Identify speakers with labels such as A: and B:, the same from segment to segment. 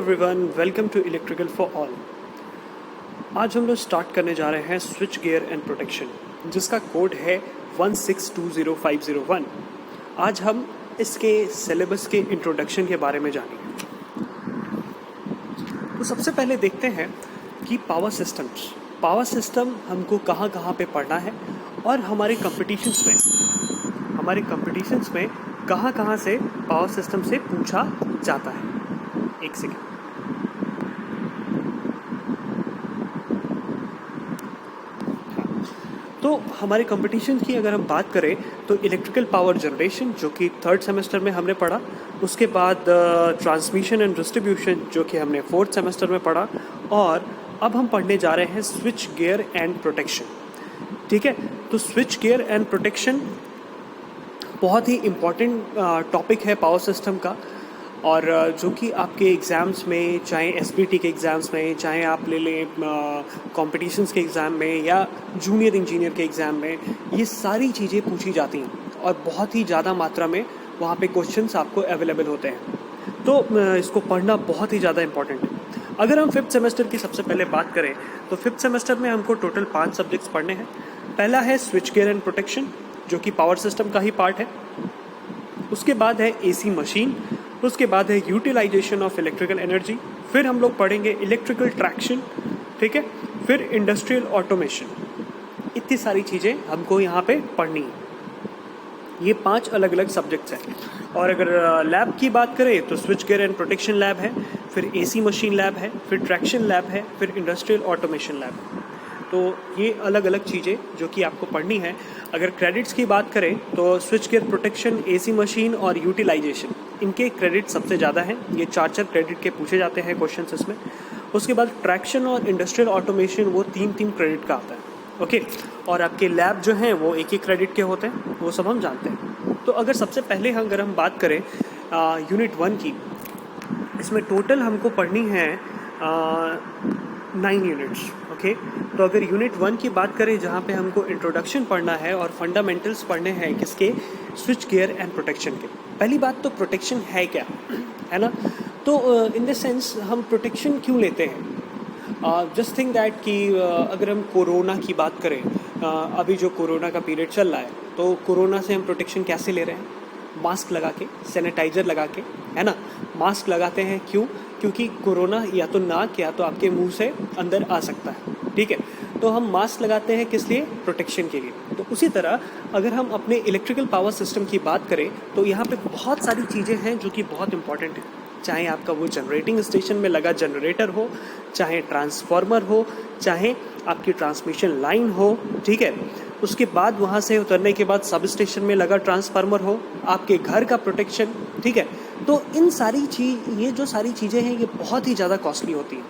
A: Everyone, welcome to electrical for all. आज हम लोग स्टार्ट करने जा रहे हैं स्विच गियर एंड प्रोटेक्शन, जिसका कोड है 1620501। आज हम इसके सिलेबस के इंट्रोडक्शन के बारे में जानेंगे। तो सबसे पहले देखते हैं कि पावर सिस्टम हमको कहाँ कहाँ पे पढ़ना है और हमारे कंपटीशंस में कहाँ कहाँ से पावर सिस्टम से पूछा जाता है। एक सेकेंड। तो हमारे कंपटीशन की अगर हम बात करें तो इलेक्ट्रिकल पावर जनरेशन, जो कि 3rd सेमेस्टर में हमने पढ़ा, उसके बाद ट्रांसमिशन एंड डिस्ट्रीब्यूशन, जो कि हमने 4th सेमेस्टर में पढ़ा, और अब हम पढ़ने जा रहे हैं स्विच गियर एंड प्रोटेक्शन। ठीक है, तो स्विच गियर एंड प्रोटेक्शन बहुत ही इम्पॉर्टेंट टॉपिक है पावर सिस्टम का, और जो कि आपके एग्ज़ाम्स में, चाहे एसबीटी के एग्ज़ाम्स में, चाहे आप ले लें कॉम्पिटिशन्स के एग्ज़ाम में या जूनियर इंजीनियर के एग्ज़ाम में, ये सारी चीज़ें पूछी जाती हैं और बहुत ही ज़्यादा मात्रा में वहाँ पे क्वेश्चंस आपको अवेलेबल होते हैं। तो इसको पढ़ना बहुत ही ज़्यादा इम्पॉर्टेंट है। अगर हम 5th सेमेस्टर की सबसे पहले बात करें तो 5th सेमेस्टर में हमको टोटल 5 सब्जेक्ट्स पढ़ने हैं। पहला है स्विच गियर एंड प्रोटेक्शन, जो कि पावर सिस्टम का ही पार्ट है। उसके बाद है एसी मशीन, उसके बाद है यूटिलाइजेशन ऑफ इलेक्ट्रिकल एनर्जी, फिर हम लोग पढ़ेंगे इलेक्ट्रिकल ट्रैक्शन, ठीक है, फिर इंडस्ट्रियल ऑटोमेशन। इतनी सारी चीज़ें हमको यहाँ पे पढ़नी है। ये 5 अलग अलग सब्जेक्ट्स हैं। और अगर लैब की बात करें तो switch gear and protection lab है, फिर एसी मशीन लैब है, फिर ट्रैक्शन लैब है, फिर इंडस्ट्रियल ऑटोमेशन लैब है। तो ये अलग अलग चीज़ें जो कि आपको पढ़नी है। अगर क्रेडिट्स की बात करें तो switch gear, protection, AC machine और यूटिलाइजेशन, इनके क्रेडिट सबसे ज़्यादा हैं। ये 4 क्रेडिट के पूछे जाते हैं क्वेश्चन इसमें। उसके बाद ट्रैक्शन और इंडस्ट्रियल ऑटोमेशन, वो 3 क्रेडिट का आता है। ओके, और आपके लैब जो हैं वो 1 क्रेडिट के होते हैं, वो सब हम जानते हैं। तो अगर सबसे पहले अगर हम बात करें यूनिट 1 की, इसमें टोटल हमको पढ़नी है 9 यूनिट्स। ओके, तो अगर यूनिट 1 की बात करें, जहाँ पे हमको इंट्रोडक्शन पढ़ना है और फंडामेंटल्स पढ़ने हैं किसके, स्विच गियर एंड प्रोटेक्शन के। पहली बात तो प्रोटेक्शन है क्या, है ना। तो इन द सेंस हम प्रोटेक्शन क्यों लेते हैं, जस्ट थिंक दैट कि अगर हम कोरोना की बात करें, अभी जो कोरोना का पीरियड चल रहा है, तो कोरोना से हम प्रोटेक्शन कैसे ले रहे हैं, मास्क लगा के, सैनिटाइज़र लगा के, है ना। मास्क लगाते हैं क्यों, क्योंकि कोरोना या तो नाक या तो आपके मुंह से अंदर आ सकता है, ठीक है। तो हम मास्क लगाते हैं किस लिए, प्रोटेक्शन के लिए। तो उसी तरह अगर हम अपने इलेक्ट्रिकल पावर सिस्टम की बात करें तो यहाँ पे बहुत सारी चीज़ें हैं जो कि बहुत इंपॉर्टेंट है। चाहे आपका वो जनरेटिंग स्टेशन में लगा जनरेटर हो, चाहे ट्रांसफार्मर हो, चाहे आपकी ट्रांसमिशन लाइन हो, ठीक है। उसके बाद वहाँ से उतरने के बाद सब स्टेशन में लगा ट्रांसफार्मर हो, आपके घर का प्रोटेक्शन, ठीक है। तो इन सारी ये जो सारी चीज़ें हैं, ये बहुत ही ज़्यादा कॉस्टली होती हैं,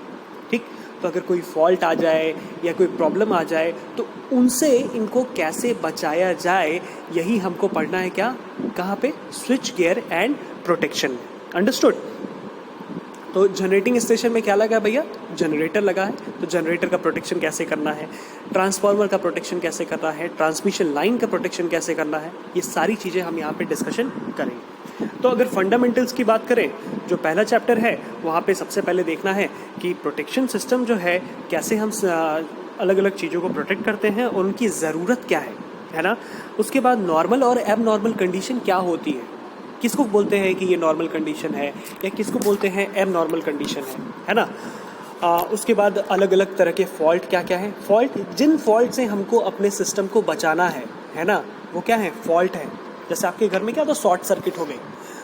A: ठीक। तो अगर कोई फॉल्ट आ जाए या कोई प्रॉब्लम आ जाए तो उनसे इनको कैसे बचाया जाए, यही हमको पढ़ना है। क्या, कहाँ पे, switch gear and protection. Understood. तो जनरेटिंग स्टेशन में क्या लगा है भैया, जनरेटर लगा है, तो जनरेटर का प्रोटेक्शन कैसे करना है, ट्रांसफार्मर का प्रोटेक्शन कैसे करना है, ट्रांसमिशन लाइन का प्रोटेक्शन कैसे करना है, ये सारी चीज़ें हम यहाँ पे डिस्कशन करेंगे। तो अगर फंडामेंटल्स की बात करें, जो पहला चैप्टर है, वहाँ पे सबसे पहले देखना है कि प्रोटेक्शन सिस्टम जो है, कैसे हम अलग अलग चीज़ों को प्रोटेक्ट करते हैं और उनकी ज़रूरत क्या है ना। उसके बाद नॉर्मल और एब नॉर्मल कंडीशन क्या होती है, किसको बोलते हैं कि ये नॉर्मल कंडीशन है या किसको बोलते हैं एब नॉर्मल कंडीशन है ना। उसके बाद अलग अलग तरह के फॉल्ट क्या क्या है, फॉल्ट, जिन फॉल्ट से हमको अपने सिस्टम को बचाना है ना, वो क्या है, फॉल्ट है। जैसे आपके घर में क्या, तो शॉर्ट सर्किट हो गई,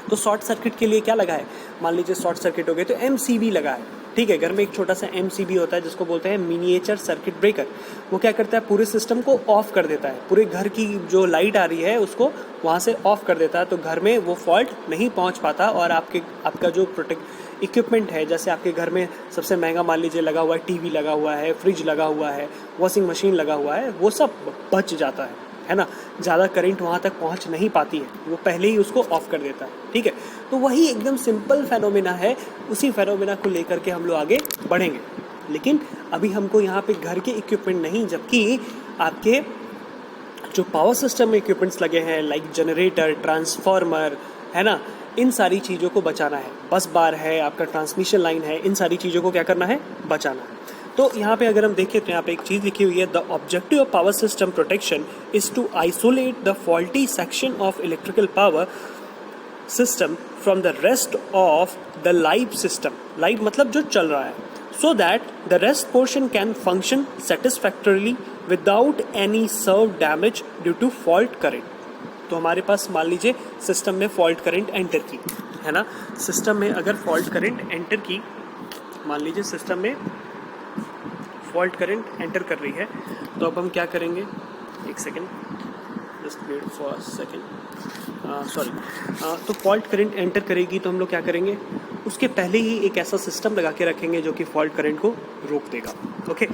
A: तो शॉर्ट सर्किट के लिए क्या लगा है, मान लीजिए शॉर्ट सर्किट हो गई तो MCB लगा है, ठीक है। घर में एक छोटा सा MCB होता है जिसको बोलते हैं मिनिएचर सर्किट ब्रेकर। वो क्या करता है, पूरे सिस्टम को ऑफ कर देता है, पूरे घर की जो लाइट आ रही है उसको वहाँ से ऑफ कर देता है, तो घर में वो फॉल्ट नहीं पहुँच पाता और आपका जो इक्विपमेंट है, जैसे आपके घर में सबसे महंगा मान लीजिए लगा हुआ है, टीवी लगा हुआ है, फ्रिज लगा हुआ है, वॉशिंग मशीन लगा हुआ है, वो सब बच जाता है ना। ज़्यादा करंट वहाँ तक पहुँच नहीं पाती है, वो पहले ही उसको ऑफ कर देता है, ठीक है। तो वही एकदम सिंपल फेनोमेना है, उसी फेनोमेना को लेकर के हम लोग आगे बढ़ेंगे। लेकिन अभी हमको यहाँ पे घर के इक्विपमेंट नहीं, जबकि आपके जो पावर सिस्टम में इक्विपमेंट्स लगे हैं, लाइक जनरेटर, ट्रांसफार्मर, है ना, इन सारी चीज़ों को बचाना है। बस बार है, आपका ट्रांसमिशन लाइन है, इन सारी चीज़ों को क्या करना है, बचाना है। तो यहाँ पे अगर हम देखें तो यहाँ पे एक चीज़ लिखी हुई है, the objective of power system protection is to isolate the faulty section of electrical power system from the rest of the live system. Live मतलब जो चल रहा है, so that the rest portion can function satisfactorily without any serve damage due to fault current। तो हमारे पास मान लीजिए system में फॉल्ट करंट एंटर की है ना, सिस्टम में अगर फॉल्ट करंट एंटर की, मान लीजिए सिस्टम में फॉल्ट करंट एंटर कर रही है, तो अब हम क्या करेंगे, एक second, just wait for a second, sorry. तो फॉल्ट करंट एंटर करेगी तो हम लोग क्या करेंगे, उसके पहले ही एक ऐसा सिस्टम लगा के रखेंगे जो कि फॉल्ट करंट को रोक देगा। ओके,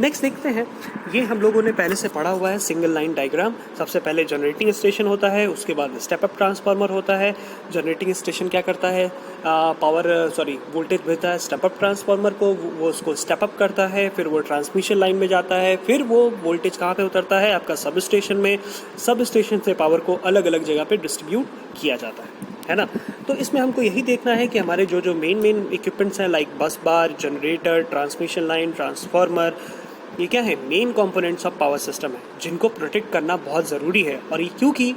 A: नेक्स्ट देखते हैं, ये हम लोगों ने पहले से पढ़ा हुआ है सिंगल लाइन डायग्राम। सबसे पहले जनरेटिंग स्टेशन होता है, उसके बाद स्टेप अप ट्रांसफार्मर होता है। जनरेटिंग स्टेशन क्या करता है, वोल्टेज भेजता है स्टेप अप ट्रांसफार्मर को, वो उसको स्टेप अप करता है, फिर वो ट्रांसमिशन लाइन में जाता है, फिर वो वोल्टेज कहाँ पे उतरता है, आपका सब स्टेशन में। सब स्टेशन से पावर को अलग अलग जगह पे डिस्ट्रीब्यूट किया जाता है ना। तो इसमें हमको यही देखना है कि हमारे जो मेन इक्विपमेंट्स हैं, लाइक बस बार, जनरेटर, ट्रांसमिशन लाइन, ट्रांसफार्मर, ये क्या है, main components of power system है, जिनको प्रोटेक्ट करना बहुत ज़रूरी है। और ये क्योंकि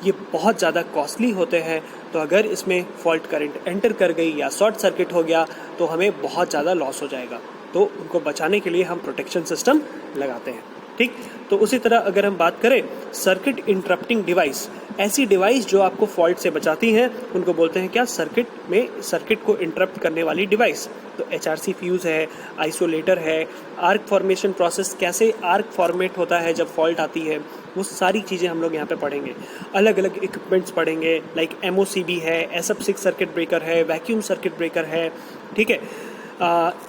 A: ये बहुत ज़्यादा कॉस्टली होते हैं, तो अगर इसमें फॉल्ट करंट एंटर कर गई या शॉर्ट सर्किट हो गया तो हमें बहुत ज़्यादा लॉस हो जाएगा। तो उनको बचाने के लिए हम प्रोटेक्शन सिस्टम लगाते हैं, ठीक। तो उसी तरह अगर हम बात करें सर्किट इंटरप्टिंग डिवाइस, ऐसी डिवाइस जो आपको फॉल्ट से बचाती हैं, उनको बोलते हैं क्या, सर्किट को इंटरप्ट करने वाली डिवाइस। तो HRC फ्यूज़ है, आइसोलेटर है, आर्क फॉर्मेशन प्रोसेस, कैसे आर्क फॉर्मेट होता है जब फॉल्ट आती है, वो सारी चीज़ें हम लोग यहाँ पे पढ़ेंगे। अलग अलग इक्विपमेंट्स पढ़ेंगे, लाइक MOCB है, SF6 सर्किट ब्रेकर है, वैक्यूम सर्किट ब्रेकर है, ठीक है,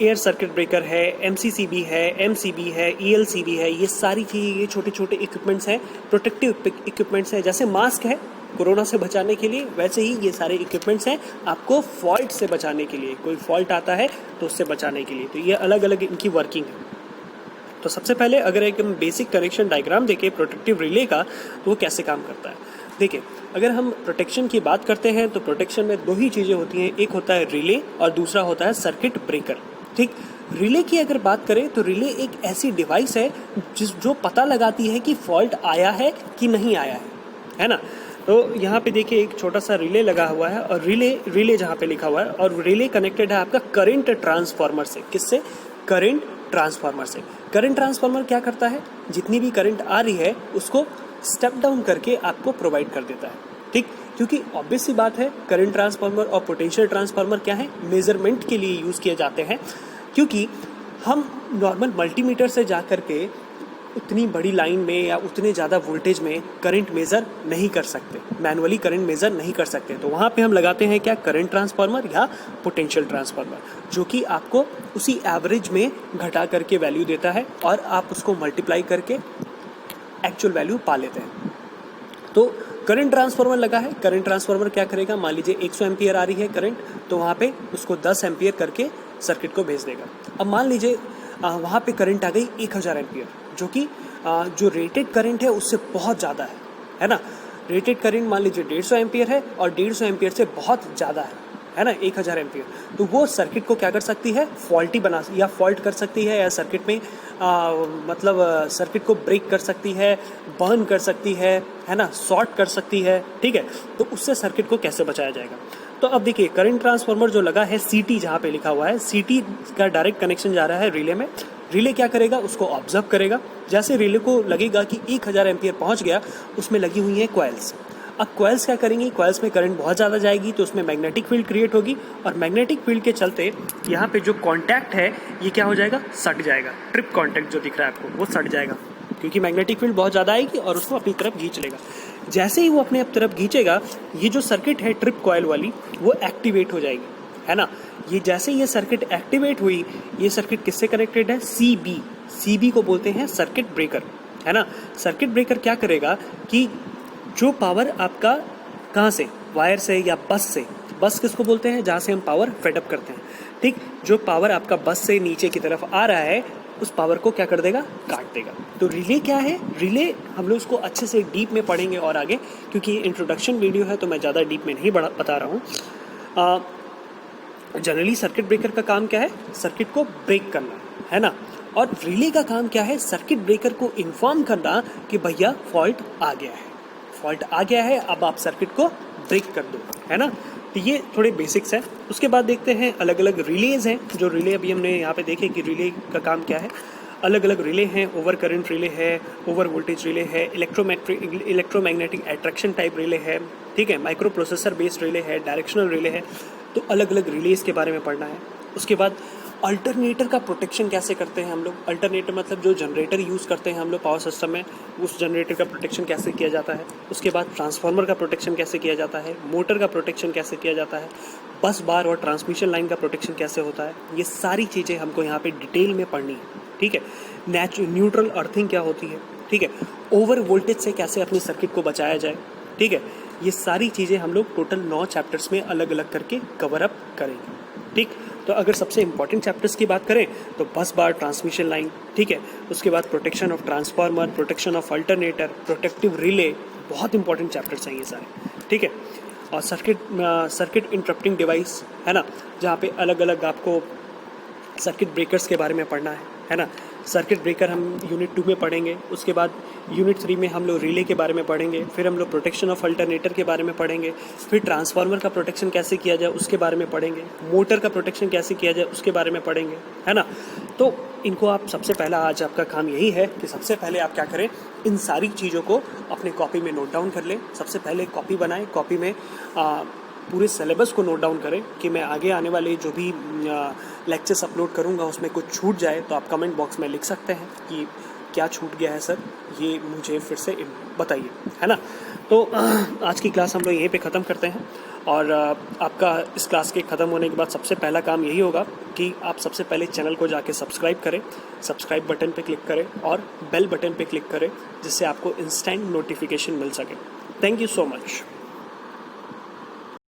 A: एयर सर्किट ब्रेकर है, MCCB है, MCB है, ELCB है। ये सारी चीज़ें, ये छोटे छोटे इक्विपमेंट्स हैं, प्रोटेक्टिव इक्विपमेंट्स हैं। जैसे मास्क है कोरोना से बचाने के लिए, वैसे ही ये सारे इक्विपमेंट्स हैं आपको फॉल्ट से बचाने के लिए। कोई फॉल्ट आता है तो उससे बचाने के लिए, तो ये अलग अलग इनकी वर्किंग है। तो सबसे पहले अगर एक हम बेसिक कनेक्शन डायग्राम देखें प्रोटेक्टिव रिले का, तो वो कैसे काम करता है। देखिए, अगर हम प्रोटेक्शन की बात करते हैं तो प्रोटेक्शन में दो ही चीज़ें होती हैं, एक होता है रिले और दूसरा होता है सर्किट ब्रेकर, ठीक। रिले की अगर बात करें तो रिले एक ऐसी डिवाइस है जो पता लगाती है कि फॉल्ट आया है कि नहीं आया है ना। तो यहाँ पे देखिए एक छोटा सा रिले लगा हुआ है, और रिले जहाँ पे लिखा हुआ है, और रिले कनेक्टेड है आपका करंट ट्रांसफार्मर से। किससे, करंट ट्रांसफार्मर से। करंट ट्रांसफार्मर क्या करता है, जितनी भी करंट आ रही है उसको स्टेप डाउन करके आपको प्रोवाइड कर देता है, ठीक। क्योंकि ऑब्वियस सी बात है, करंट ट्रांसफार्मर और पोटेंशियल ट्रांसफार्मर क्या है, मेजरमेंट के लिए यूज़ किए जाते हैं। क्योंकि हम नॉर्मल मल्टीमीटर से जा कर के उतनी बड़ी लाइन में या उतने ज़्यादा वोल्टेज में करंट मेज़र नहीं कर सकते, मैनुअली करंट मेज़र नहीं कर सकते। तो वहाँ पे हम लगाते हैं क्या, करंट ट्रांसफार्मर या पोटेंशियल ट्रांसफार्मर, जो कि आपको उसी एवरेज में घटा करके वैल्यू देता है और आप उसको मल्टीप्लाई करके एक्चुअल वैल्यू पा लेते हैं। तो करंट ट्रांसफार्मर लगा है, करंट ट्रांसफार्मर क्या करेगा, मान लीजिए 100 एम्पियर आ रही है करंट, तो वहाँ पे उसको 10 एम्पियर करके सर्किट को भेज देगा। अब मान लीजिए वहाँ पे करंट आ गई 1000 एम्पियर, जो कि जो रेटेड करंट है उससे बहुत ज़्यादा है ना। रेटेड करंट मान लीजिए 150 एम्पियर है और 150 एम्पियर से बहुत ज़्यादा है ना 1000 एम्पियर। तो वो सर्किट को क्या कर सकती है, फॉल्टी बना या फॉल्ट कर सकती है, या सर्किट में सर्किट को ब्रेक कर सकती है, बर्न कर सकती है ना, शॉर्ट कर सकती है, ठीक है। तो उससे सर्किट को कैसे बचाया जाएगा। तो अब देखिए करंट ट्रांसफार्मर जो लगा है CT, जहाँ पे लिखा हुआ है CT का डायरेक्ट कनेक्शन जा रहा है रिले में। रिले क्या करेगा, उसको ऑब्जर्व करेगा। जैसे रिले को लगेगा कि 1000 एम्पियर पहुँच गया, उसमें लगी हुई है कॉइल्स। अब कॉइल्स क्या करेंगी, कॉइल्स में करंट बहुत ज़्यादा जाएगी तो उसमें मैग्नेटिक फील्ड क्रिएट होगी, और मैग्नेटिक फील्ड के चलते यहाँ पे जो कॉन्टैक्ट है ये क्या हो जाएगा, सट जाएगा। ट्रिप कॉन्टैक्ट जो दिख रहा है आपको वो सट जाएगा, क्योंकि मैग्नेटिक फील्ड बहुत ज़्यादा आएगी और उसको अपनी तरफ खींच लेगा। जैसे ही वो अपने तरफ खींचेगा, ये जो सर्किट है ट्रिप कॉइल वाली वो एक्टिवेट हो जाएगी, है ना। ये जैसे ये सर्किट एक्टिवेट हुई, ये सर्किट किससे कनेक्टेड है, CB को बोलते हैं सर्किट ब्रेकर, है ना। सर्किट ब्रेकर क्या करेगा कि जो पावर आपका कहाँ से, वायर से या बस से, बस किसको बोलते हैं, जहाँ से हम पावर फेडअप करते हैं, ठीक। जो पावर आपका बस से नीचे की तरफ आ रहा है उस पावर को क्या कर देगा, काट देगा। तो रिले क्या है, रिले हम लोग उसको अच्छे से डीप में पढ़ेंगे और आगे, क्योंकि ये इंट्रोडक्शन वीडियो है तो मैं ज़्यादा डीप में नहीं बता रहा हूँ। जनरली सर्किट ब्रेकर का काम क्या है, सर्किट को ब्रेक करना है ना, और रिले का काम क्या है, सर्किट ब्रेकर को इन्फॉर्म करना कि भैया फॉल्ट आ गया है, फॉल्ट आ गया है, अब आप सर्किट को ब्रेक कर दो, है ना। तो ये थोड़े बेसिक्स हैं। उसके बाद देखते हैं अलग अलग रिलेज हैं, जो रिले अभी हमने यहाँ पे देखे कि रिले का काम क्या है। अलग अलग रिले हैं, ओवर करंट रिले है, ओवर वोल्टेज रिले है, इलेक्ट्रोमैग्नेटिक अट्रैक्शन टाइप रिले है, ठीक है, माइक्रो प्रोसेसर बेस्ड रिले है, डायरेक्शनल रिले है। तो अलग अलग रिलेज के बारे में पढ़ना है। उसके बाद अल्टरनेटर का प्रोटेक्शन कैसे करते हैं हम लोग, अल्टरनेटर मतलब जो जनरेटर यूज़ करते हैं हम लोग पावर सिस्टम में, उस जनरेटर का प्रोटेक्शन कैसे किया जाता है। उसके बाद ट्रांसफार्मर का प्रोटेक्शन कैसे किया जाता है, मोटर का प्रोटेक्शन कैसे किया जाता है, बस बार और ट्रांसमिशन लाइन का प्रोटेक्शन कैसे होता है। ये सारी चीज़ें हमको यहाँ पे डिटेल में पढ़नी है, ठीक है। न्यूट्रल अर्थिंग क्या होती है, ठीक है, ओवर वोल्टेज से कैसे अपनी सर्किट को बचाया जाए, ठीक है। ये सारी चीज़ें हम लोग टोटल 9 चैप्टर्स में अलग अलग करके कवर अप करेंगे, ठीक। तो अगर सबसे इंपॉर्टेंट चैप्टर्स की बात करें तो बस बार, ट्रांसमिशन लाइन, ठीक है। उसके बाद protection of transformer, protection of alternator, protective relay, बहुत इंपॉर्टेंट चैप्टर्स हैं ये सारे, ठीक है। और सर्किट इंटरप्टिंग डिवाइस, है ना, जहाँ पे अलग अलग आपको सर्किट ब्रेकर्स के बारे में पढ़ना है ना। सर्किट ब्रेकर हम यूनिट 2 में पढ़ेंगे। उसके बाद यूनिट 3 में हम लोग रिले के बारे में पढ़ेंगे, फिर हम लोग प्रोटेक्शन ऑफ अल्टरनेटर के बारे में पढ़ेंगे, फिर ट्रांसफार्मर का प्रोटेक्शन कैसे किया जाए उसके बारे में पढ़ेंगे, मोटर का प्रोटेक्शन कैसे किया जाए उसके बारे में पढ़ेंगे, है ना। तो इनको आप सबसे पहला आज आपका काम यही है कि सबसे पहले आप क्या करें, इन सारी चीज़ों को अपने कॉपी में नोट डाउन कर लें। सबसे पहले कॉपी बनाएं, कॉपी में पूरे सिलेबस को नोट डाउन करें कि मैं आगे आने वाले जो भी लेक्चर्स अपलोड करूंगा उसमें कुछ छूट जाए तो आप कमेंट बॉक्स में लिख सकते हैं कि क्या छूट गया है सर, ये मुझे फिर से बताइए, है ना। तो आज की क्लास हम लोग यहीं पे ख़त्म करते हैं। और आपका इस क्लास के ख़त्म होने के बाद सबसे पहला काम यही होगा कि आप सबसे पहले चैनल को जाके सब्सक्राइब करें, सब्सक्राइब बटन पे क्लिक करें और बेल बटन पे क्लिक करें, जिससे आपको इंस्टेंट नोटिफिकेशन मिल सके। Thank you so much.